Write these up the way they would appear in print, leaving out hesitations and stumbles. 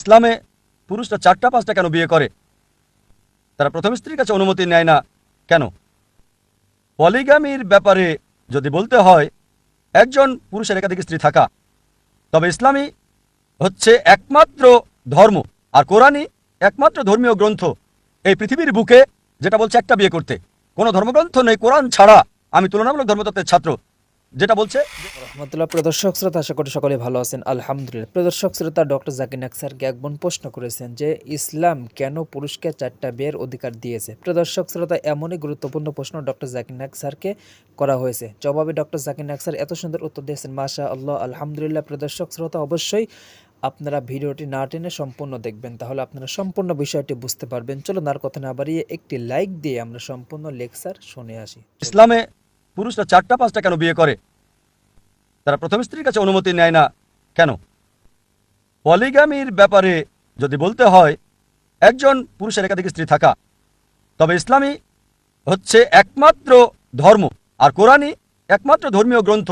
ইসলামে পুরুষরা 4টা-5টা কেন বিয়ে করে? তারা প্রথম স্ত্রীর কাছে অনুমতি নেয় না কেন? পলিগামির ব্যাপারে যদি বলতে হয়, একজন পুরুষের একাধিক স্ত্রী থাকা, তবে ইসলামী হচ্ছে একমাত্র ধর্ম আর কোরআনই একমাত্র ধর্মীয় গ্রন্থ এই পৃথিবীর বুকে যেটা বলছে একটা বিয়ে করতে। কোনো ধর্মগ্রন্থ নেই কোরআন ছাড়া। আমি তুলনামূলক ধর্মতত্ত্বের ছাত্র, যেটা বলছে রহমতুল্লাহ। প্রিয় দর্শক শ্রোতা, আশা করি সকলে ভালো আছেন, আলহামদুলিল্লাহ। প্রিয় দর্শক শ্রোতা, ডক্টর জাকির নায়েক স্যারকে এক বোন প্রশ্ন করেছেন যে ইসলাম কেন পুরুষকে 4টা বিয়ের অধিকার দিয়েছে। প্রিয় দর্শক শ্রোতা, এমনই গুরুত্বপূর্ণ প্রশ্ন ডক্টর জাকির নায়েক স্যারকে করা হয়েছে। জবাবে ডক্টর জাকির নায়েক স্যার এত সুন্দর উত্তর দিয়েছেন, মাশা আল্লাহ, আলহামদুলিল্লাহ। প্রিয় দর্শক শ্রোতা, অবশ্যই আপনারা ভিডিওটি না টেনে সম্পূর্ণ দেখবেন, তাহলে আপনারা সম্পূর্ণ বিষয়টি বুঝতে পারবেন। চলুন আর কথা না বাড়িয়ে একটি লাইক দিয়ে আমরা সম্পূর্ণ লেকচার শুনে আসি। ইসলামে পুরুষরা 4টা-5টা কেন বিয়ে করে? তারা প্রথম স্ত্রীর কাছে অনুমতি নেয় না কেন? পলিগামির ব্যাপারে যদি বলতে হয়, একজন পুরুষের একাধিক স্ত্রী থাকা, তবে ইসলামী হচ্ছে একমাত্র ধর্ম আর কোরআনই একমাত্র ধর্মীয় গ্রন্থ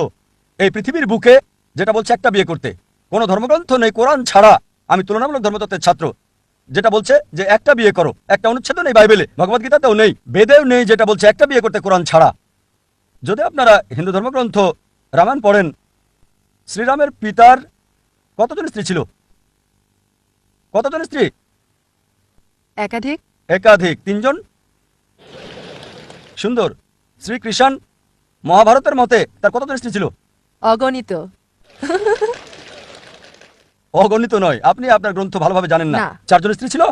এই পৃথিবীর বুকে যেটা বলছে একটা বিয়ে করতে। কোনো ধর্মগ্রন্থ নেই কোরআন ছাড়া। আমি তুলনামূলক ধর্মতত্ত্বের ছাত্র, যেটা বলছে যে একটা বিয়ে করো। একটা অনুচ্ছেদ নেই বাইবেলে, ভগবদ্গীতাতেও নেই, বেদেও নেই, যেটা বলছে একটা বিয়ে করতে কোরআন ছাড়া। যদি আপনারা হিন্দু ধর্মগ্রন্থ রামায়ণ পড়েন, শ্রীরামের পিতার কতজন স্ত্রী ছিল? কতজন স্ত্রী? একাধিক। একাধিক, 3জন। সুন্দর। শ্রীকৃষ্ণ মহাভারতের মতে তার কতজন স্ত্রী ছিল? অগণিত। অগণিত নয়, আপনি আপনার গ্রন্থ ভালোভাবে জানেন না। না। 4জন স্ত্রী ছিল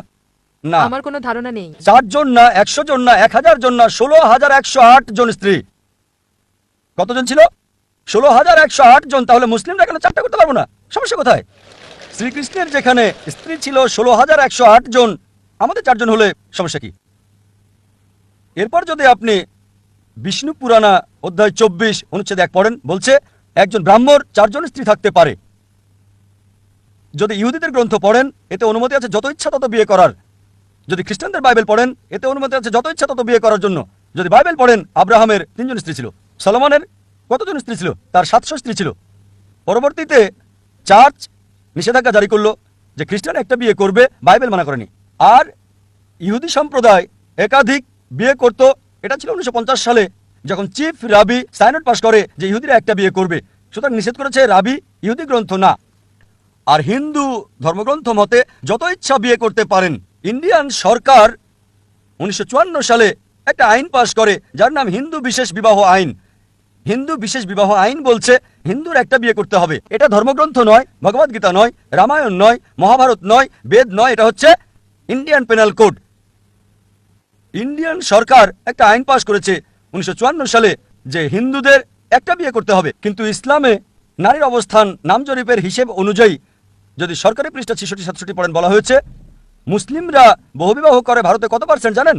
না। আমার কোনো ধারণা নেই। 4 জন না, 100 জন না, 1000 জন না, 16,108 জন স্ত্রী। কতজন ছিল? 16,108 জন। তাহলে মুসলিমরা কেন 4টা করতে পারবো না? সমস্যা কোথায়? শ্রীকৃষ্ণের যেখানে স্ত্রী ছিল 16,108 জন, আমাদের 4 জন হলে সমস্যা কি? এরপর যদি আপনি বিষ্ণু পুরাণা অধ্যায় 24 অনুচ্ছেদ 1 পড়েন, বলছে একজন ব্রাহ্মণ 4 জন স্ত্রী থাকতে পারে। যদি ইহুদিদের গ্রন্থ পড়েন, এতে অনুমতি আছে যত ইচ্ছা তত বিয়ে করার। যদি খ্রিস্টানদের বাইবেল পড়েন, এতে অনুমতি আছে যত ইচ্ছা তত বিয়ে করার জন্য। যদি বাইবেল পড়েন, আব্রাহামের 3 জন স্ত্রী ছিল। সলোমনের কতজন স্ত্রী ছিল? তার 700 স্ত্রী ছিল। পরবর্তীতে চার্চ নিষেধাজ্ঞা জারি করলো যে খ্রিস্টান একটা বিয়ে করবে, বাইবেল মানা করেনি। আর ইহুদি সম্প্রদায় একাধিক বিয়ে করত। এটা ছিল 1950 সালে, যখন চিফ রাবি সাইনড পাস করে যে ইহুদিরা একটা বিয়ে করবে। সুতরাং নিষেধ করেছে রাবি, ইহুদি গ্রন্থ না। আর হিন্দু ধর্মগ্রন্থ মতে যত ইচ্ছা বিয়ে করতে পারেন। ইন্ডিয়ান সরকার 1954 সালে একটা আইন পাশ করে, যার নাম হিন্দু বিশেষ বিবাহ আইন। হিন্দু বিশেষ বিবাহ আইন বলছে হিন্দুর একটা বিয়ে করতে হবে। এটা ধর্মগ্রন্থ নয়, ভগবদ্গীতা নয়, রামায়ণ নয়, মহাভারত নয়, বেদ নয়, এটা হচ্ছে ইন্ডিয়ান পেনাল কোড। ইন্ডিয়ান সরকার একটা আইন পাশ করেছে 1954 সালে যে হিন্দুদের একটা বিয়ে করতে হবে। কিন্তু ইসলামে নারীর অবস্থান নাম জরিপের হিসেব অনুযায়ী, যদি সরকারি পৃষ্ঠা 66-67 পড়েন, বলা হয়েছে মুসলিমরা বহুবিবাহ করে ভারতে কত পার্সেন্ট জানেন?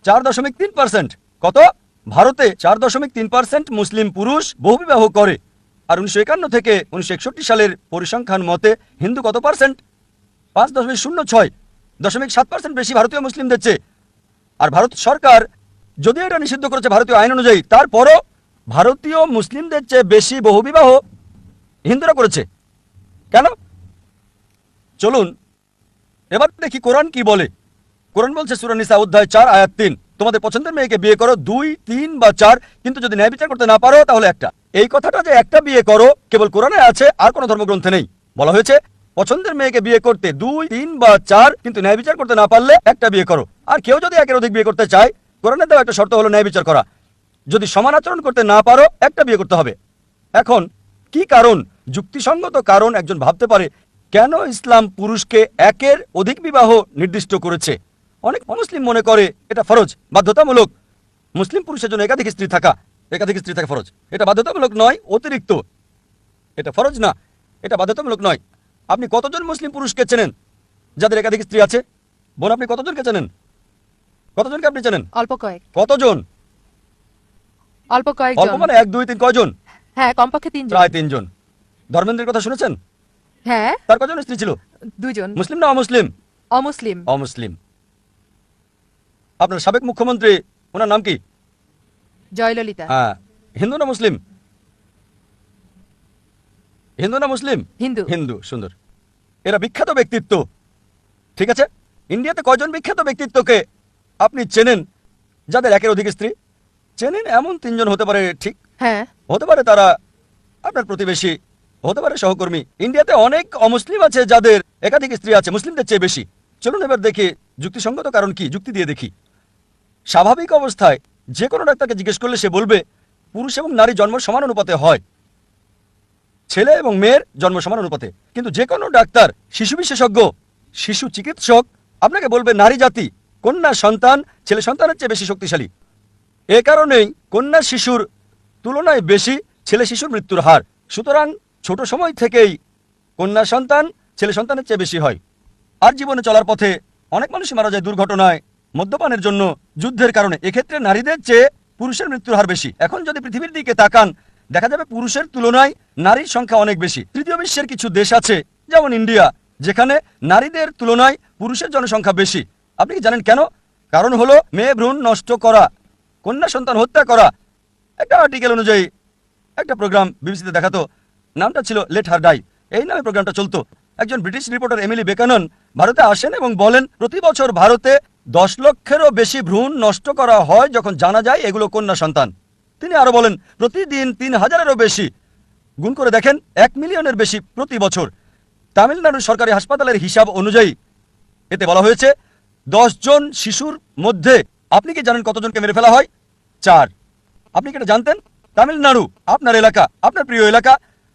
4.3%। কত? ভারতে 4.3% মুসলিম পুরুষ বহুবিবাহ করে। আর 1951 থেকে 1961 সালের পরিসংখ্যান মতে হিন্দু কত পার্সেন্ট? 5.06.7% বেশি ভারতীয় মুসলিমদের চেয়ে। আর ভারত সরকার যদিও এটা নিষিদ্ধ করেছে ভারতীয় আইন অনুযায়ী, তারপরও ভারতীয় মুসলিমদের চেয়ে বেশি বহুবিবাহ হিন্দুরা করেছে। কেন? চলুন এবার দেখি কোরআন কি বলে। কোরআন বলছে সূরা নিসা অধ্যায় 4 আয়াত 3, তোমাদের পছন্দের মেয়েকে বিয়ে করো 2, 3 বা 4, কিন্তু যদি ন্যায় বিচার করতে না পারো তাহলে একটা। এই কথাটা যে একটা বিয়ে করো কেবল কোরআনে আছে, আর কোনো ধর্মগ্রন্থে নেই। বলা হয়েছে পছন্দের মেয়েকে বিয়ে করতে 2, 3 বা 4, কিন্তু ন্যায় বিচার করতে না পারলে একটা বিয়ে করো। আর কেউ যদি একের অধিক বিয়ে করতে চায়, কোরআনে দেওয়া একটা শর্ত হলো ন্যায় বিচার করা। যদি সমান আচরণ করতে না পারো, একটা বিয়ে করতে হবে। এখন কি কারণ, যুক্তিসঙ্গত কারণ একজন ভাবতে পারে কেন ইসলাম পুরুষকে একের অধিক বিবাহ নির্দিষ্ট করেছে? অনেক অমুসলিম মনে করে এটা ফরজ, বাধ্যতামূলক। মুসলিম পুরুষের জন্য একাধিক স্ত্রী থাকা ফরজ। এটা বাধ্যতামূলক নয়, অতিরিক্ত। এটা ফরজ না, এটা বাধ্যতামূলক নয়। আপনি কতজন মুসলিম পুরুষকে চেনেন যাদের একাধিক স্ত্রী আছে? বোন, আপনি কতজনকে চেনেন? কতজনকে আপনি চেনেন? অল্প কয়েক। কতজন? অল্প কয়েক। অল্প মানে 1, 2, 3 কয়জন? হ্যাঁ, কমপক্ষে 3 জন। প্রায় 3 জন। ধর্মেন্দ্রের কথা শুনেছেন? হ্যাঁ। তার কজন স্ত্রী ছিল? 2 জন। মুসলিম না অমুসলিম? অমুসলিম। অমুসলিম। আপনার সাবেক মুখ্যমন্ত্রী, ওনার নাম কি? জয়ললিতা। হ্যাঁ। হিন্দু না মুসলিম? হিন্দু না মুসলিম? হিন্দু। হিন্দু। সুন্দর। এরা বিখ্যাত ব্যক্তিত্ব। ঠিক আছে, ইন্ডিয়াতে কয়জন বিখ্যাত ব্যক্তিত্বকে আপনি চেনেন যাদের একের অধিক স্ত্রী? চেনেন এমন 3 জন হতে পারে, ঠিক? হ্যাঁ। হতে পারে তারা আপনার প্রতিবেশী, হতে পারে সহকর্মী। ইন্ডিয়াতে অনেক অমুসলিম আছে যাদের একাধিক স্ত্রী আছে, মুসলিমদের চেয়ে বেশি। চলুন এবার দেখি যুক্তিসঙ্গত কারণ কি, যুক্তি দিয়ে দেখি। স্বাভাবিক অবস্থায় যে কোনো ডাক্তারকে জিজ্ঞেস করলে সে বলবে পুরুষ এবং নারী জন্ম সমান অনুপাতে হয়, ছেলে এবং মেয়ের জন্ম সমান অনুপাতে। কিন্তু যে কোনো ডাক্তার, শিশু বিশেষজ্ঞ, শিশু চিকিৎসক আপনাকে বলবে নারী জাতি, কন্যা সন্তান ছেলে সন্তানের চেয়ে বেশি শক্তিশালী। এ কারণেই কন্যা শিশুর তুলনায় বেশি ছেলে শিশুর মৃত্যুর হার। সুতরাং ছোট সময় থেকেই কন্যা সন্তান ছেলে সন্তানের চেয়ে বেশি হয়। আর জীবনে চলার পথে অনেক মানুষ মারা যায় দুর্ঘটনায়, মদ্যপানের জন্য, যুদ্ধের কারণে। এক্ষেত্রে নারীদের চেয়ে পুরুষের মৃত্যুর হার বেশি। এখন যদি পৃথিবীর দিকে তাকান, দেখা যাবে পুরুষের তুলনায় নারীর সংখ্যা অনেক বেশি। তৃতীয় বিশ্বের কিছু দেশ আছে যেমন ইন্ডিয়া, যেখানে নারীদের তুলনায় পুরুষের জনসংখ্যা বেশি। আপনি কি জানেন কেন? কারণ হলো মেয়ে ভ্রূণ নষ্ট করা, কন্যা সন্তান হত্যা করা। একটা আর্টিকেল অনুযায়ী একটা প্রোগ্রাম বিবিসিতে দেখাতো, নামটা ছিল লেট হার ডাই, এই নামে প্রোগ্রামটা চলতো। একজন ব্রিটিশ রিপোর্টার এমিলি বেকানন ভারতে আসেন এবং বলেন প্রতি বছর ভারতে 10 লক্ষেরও বেশি ভ্রূণ নষ্ট করা হয় যখন জানা যায় এগুলো কন্যা সন্তান। তিনি আরো বলেন প্রতিদিন 3000-এরও বেশি, গুণ করে দেখেন 1 মিলিয়নের বেশি প্রতি বছর। তামিলনাড়ুর সরকারি হাসপাতালের হিসাব অনুযায়ী এতে বলা হয়েছে 10 জন শিশুর মধ্যে আপনি কি জানেন কতজনকে মেরে ফেলা হয়? 4। আপনি কি এটা জানতেন? তামিলনাড়ু, আপনার এলাকা, আপনার প্রিয় এলাকা,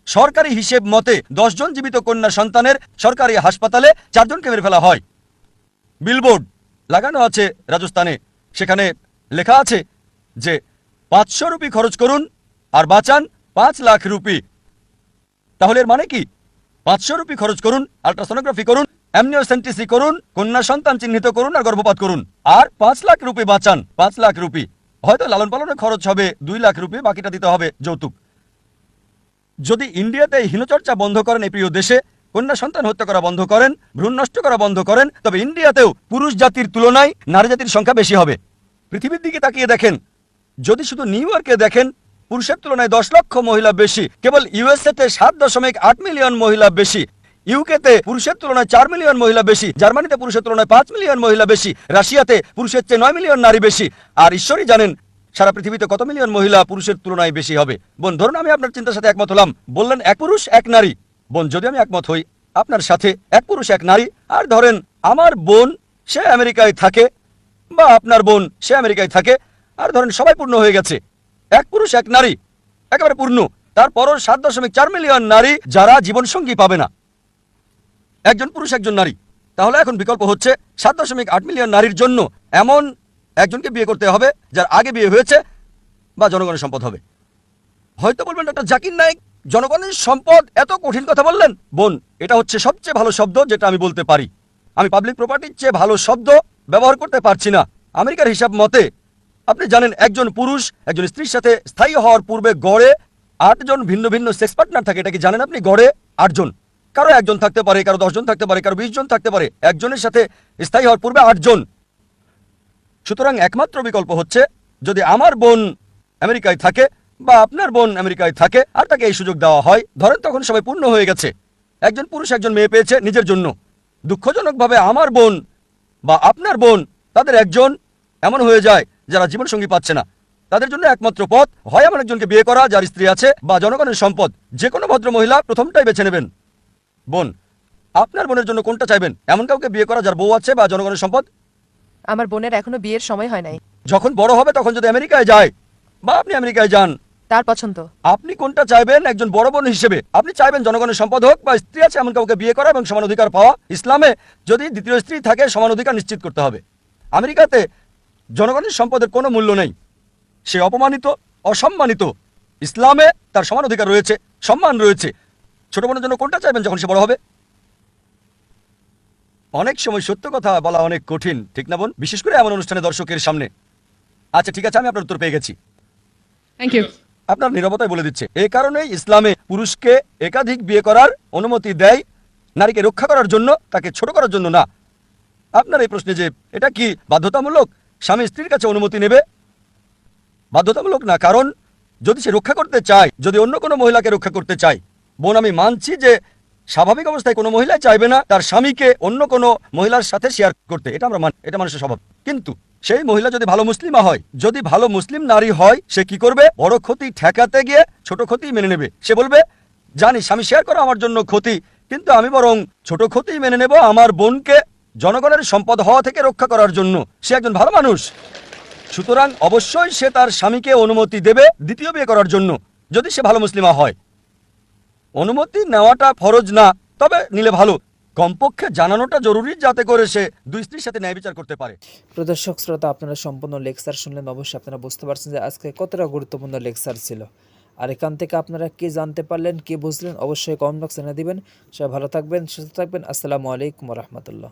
সরকারি হিসেব মতে 10 জন জীবিত কন্যা সন্তানের সরকারি হাসপাতালে 4 জনকে মেরে ফেলা হয়। বিলবোর্ড লাগানো আছে রাজস্থানে, সেখানে লেখা আছে যে 500 রুপি খরচ করুন আর বাঁচান 5 লাখ রুপি। তাহলে এর মানে কি? 500 রুপি খরচ করুন, আল্ট্রাসোনোগ্রাফি করুন, অ্যামনিওসেন্টিসি করুন, কন্যা সন্তান চিহ্নিত করুন আর গর্ভপাত করুন, আর 5 লাখ রুপি বাঁচান। 5 লাখ রুপি। হয়তো লালন পালনের খরচ হবে 2 লাখ রুপি, বাকিটা দিতে হবে যৌতুক। যদি ইন্ডিয়াতে হীনচর্চা বন্ধ করেন, এই প্রিয় দেশে কন্যা সন্তান হত্যা করা বন্ধ করেন, ভ্রূণ নষ্ট করা বন্ধ করেন, তবে ইন্ডিয়াতেও পুরুষ জাতির তুলনায় নারী জাতির সংখ্যা বেশি হবে। পৃথিবীর দিকে তাকিয়ে দেখেন, যদি শুধু নিউ ইয়র্কে দেখেন, পুরুষের তুলনায় 10 লক্ষ মহিলা বেশি। কেবল ইউএসএতে 7.8 মিলিয়ন মহিলা বেশি। ইউকেতে পুরুষের তুলনায় 4 মিলিয়ন মহিলা বেশি। জার্মানিতে পুরুষের তুলনায় 5 মিলিয়ন মহিলা বেশি। রাশিয়াতে পুরুষের চেয়ে 9 মিলিয়ন নারী বেশি। আর ঈশ্বরই জানেন সারা পৃথিবীতে কত মিলিয়ন মহিলা পুরুষের তুলনায় বেশি হবে। বোন, ধরুন আমি আপনার চিন্তার সাথে একমত হলাম, বললেন এক পুরুষ এক নারী। বোন, যদি আমি একমত হই আপনার সাথে, এক পুরুষ এক নারী, আর ধরেন আমার বোন সে আমেরিকায় থাকে, বা আপনার বোন সে আমেরিকায় থাকে, আর ধরেন সবাই পূর্ণ হয়ে গেছে, এক পুরুষ এক নারী একেবারে পূর্ণ। তারপরও 7.4 মিলিয়ন নারী যারা জীবনসঙ্গী পাবে না, একজন পুরুষ একজন নারী। তাহলে এখন বিকল্প হচ্ছে 7.8 মিলিয়ন নারীর জন্য এমন একজনকে বিয়ে করতে হবে যার আগে বিয়ে হয়েছে বা জনগণের সম্পদ হবে। হয়তো বলবেন ডক্টর জাকির নায়েক জনগণের সম্পদ, এত কঠিন কথা বললেন। বোন, এটা হচ্ছে সবচেয়ে ভালো শব্দ যেটা আমি বলতে পারি। আমি পাবলিক প্রপার্টির চেয়ে ভালো শব্দ ব্যবহার করতে পারছি না। আমেরিকার হিসাব মতে আপনি জানেন একজন পুরুষ একজন স্ত্রীর সাথে স্থায়ী হওয়ার পূর্বে গড়ে 8 জন ভিন্ন ভিন্ন সেক্স পার্টনার থাকে। এটা কি জানেন আপনি? গড়ে 8 জন। কারো 1 জন থাকতে পারে, কারো 10 জন থাকতে পারে, কারো 20 জন থাকতে পারে। একজনের সাথে স্থায়ী হওয়ার পূর্বে 8 জন। সুতরাং একমাত্র বিকল্প হচ্ছে যদি আমার বোন আমেরিকায় থাকে বা আপনার বোন আমেরিকায় থাকে আর তাকে এই সুযোগ দেওয়া হয়, ধরেন তখন সবাই পূর্ণ হয়ে গেছে, একজন পুরুষ একজন মেয়ে পেয়েছে নিজের জন্য। দুঃখজনকভাবে আমার বোন বা আপনার বোন তাদের একজন এমন হয়ে যায় যারা জীবনসঙ্গী পাচ্ছে না। তাদের জন্য একমাত্র পথ হয় এমন একজনকে বিয়ে করা যার স্ত্রী আছে, বা জনগণের সম্পদ। যে কোনো ভদ্র মহিলা প্রথমটাই বেছে নেবেন। বোন, আপনার বোনের জন্য কোনটা চাইবেন? এমন কাউকে বিয়ে করা যার বউ আছে বা জনগণের সম্পদ? আমার বোনের এখনো বিয়ের সময় হয় নাই। যখন বড় হবে তখন যদি আমেরিকায় যায় বা আপনি আমেরিকায় যান, তার পছন্দ। আপনি কোনটা চাইবেন একজন বড় বোন হিসেবে? আপনি চাইবেন জনগণের সম্পদ হোক বা স্ত্রী আছে এমন কাউকে বিয়ে করা এবং সমান অধিকার পাওয়া। ইসলামে যদি দ্বিতীয় স্ত্রী থাকে সমান অধিকার নিশ্চিত করতে হবে। আমেরিকাতে জনগণের সম্পদের কোনো মূল্য নেই, সে অপমানিত, অসম্মানিত। ইসলামে তার সমান অধিকার রয়েছে, সম্মান রয়েছে। ছোট বোনের জন্য কোনটা চাইবেন যখন সে বড় হবে? অনেক সময় সত্য কথা বলা অনেক কঠিন, ঠিক না বোন? বিশেষ করে এমন অনুষ্ঠানে দর্শকের সামনে। আচ্ছা ঠিক আছে, আমি আপনার উত্তর পেয়ে গেছি। Thank you. আপনার নীরবতায় বলে দিচ্ছে। এই কারণেই ইসলামে পুরুষকে একাধিক বিয়ে করার অনুমতি দেয়, নারীকে রক্ষা করার জন্য, তাকে ছোট করার জন্য না। আপনার এই প্রশ্নে যে এটা কি বাধ্যতামূলক স্বামী স্ত্রীর কাছে অনুমতি নেবে? বাধ্যতামূলক না, কারণ যদি সে রক্ষা করতে চায়, যদি অন্য কোনো মহিলাকে রক্ষা করতে চায়, বোন আমি মানছি যে স্বাভাবিক অবস্থায় কোনো মহিলা চাইবে না তার স্বামীকে অন্য কোনো মহিলার সাথে শেয়ার করতে, এটা আমরা মানি, এটা মানুষের স্বভাব। কিন্তু সেই মহিলা যদি ভালো মুসলিমা হয়, যদি ভালো মুসলিম নারী হয়, সে কি করবে? বড় ক্ষতি ঠেকাতে গিয়ে ছোট ক্ষতি মেনে নেবে। সে বলবে, জানি স্বামী শেয়ার করা আমার জন্য ক্ষতি, কিন্তু আমি বরং ছোট ক্ষতি মেনে নেব আমার বোনকে জনগণের সম্পদ হওয়া থেকে রক্ষা করার জন্য। সে একজন ভালো মানুষ, সুতরাং অবশ্যই সে তার স্বামীকে অনুমতি দেবে দ্বিতীয় বিয়ে করার জন্য, যদি সে ভালো মুসলিমা হয়। অনুমতি নেওয়াটা ফরজ না, তবে নিলে ভালো। কমপক্ষে জানানোটা জরুরি, যাতে করে সে দুই স্ত্রীর সাথে ন্যায় বিচার করতে পারে। প্রিয় দর্শক শ্রোতা, আপনারা সম্পূর্ণ লেকচার শুনলেন। অবশ্যই আপনারা বুঝতে পারছেন যে আজকে কতটা গুরুত্বপূর্ণ লেকচার ছিল। আর এখান থেকে আপনারা কি জানতে পারলেন, কি বুঝলেন, অবশ্যই কমেন্ট বক্সে জানিয়ে দিবেন। সবাই ভালো থাকবেন, সুস্থ থাকবেন। আসসালামু আলাইকুম ওয়া রাহমাতুল্লাহ।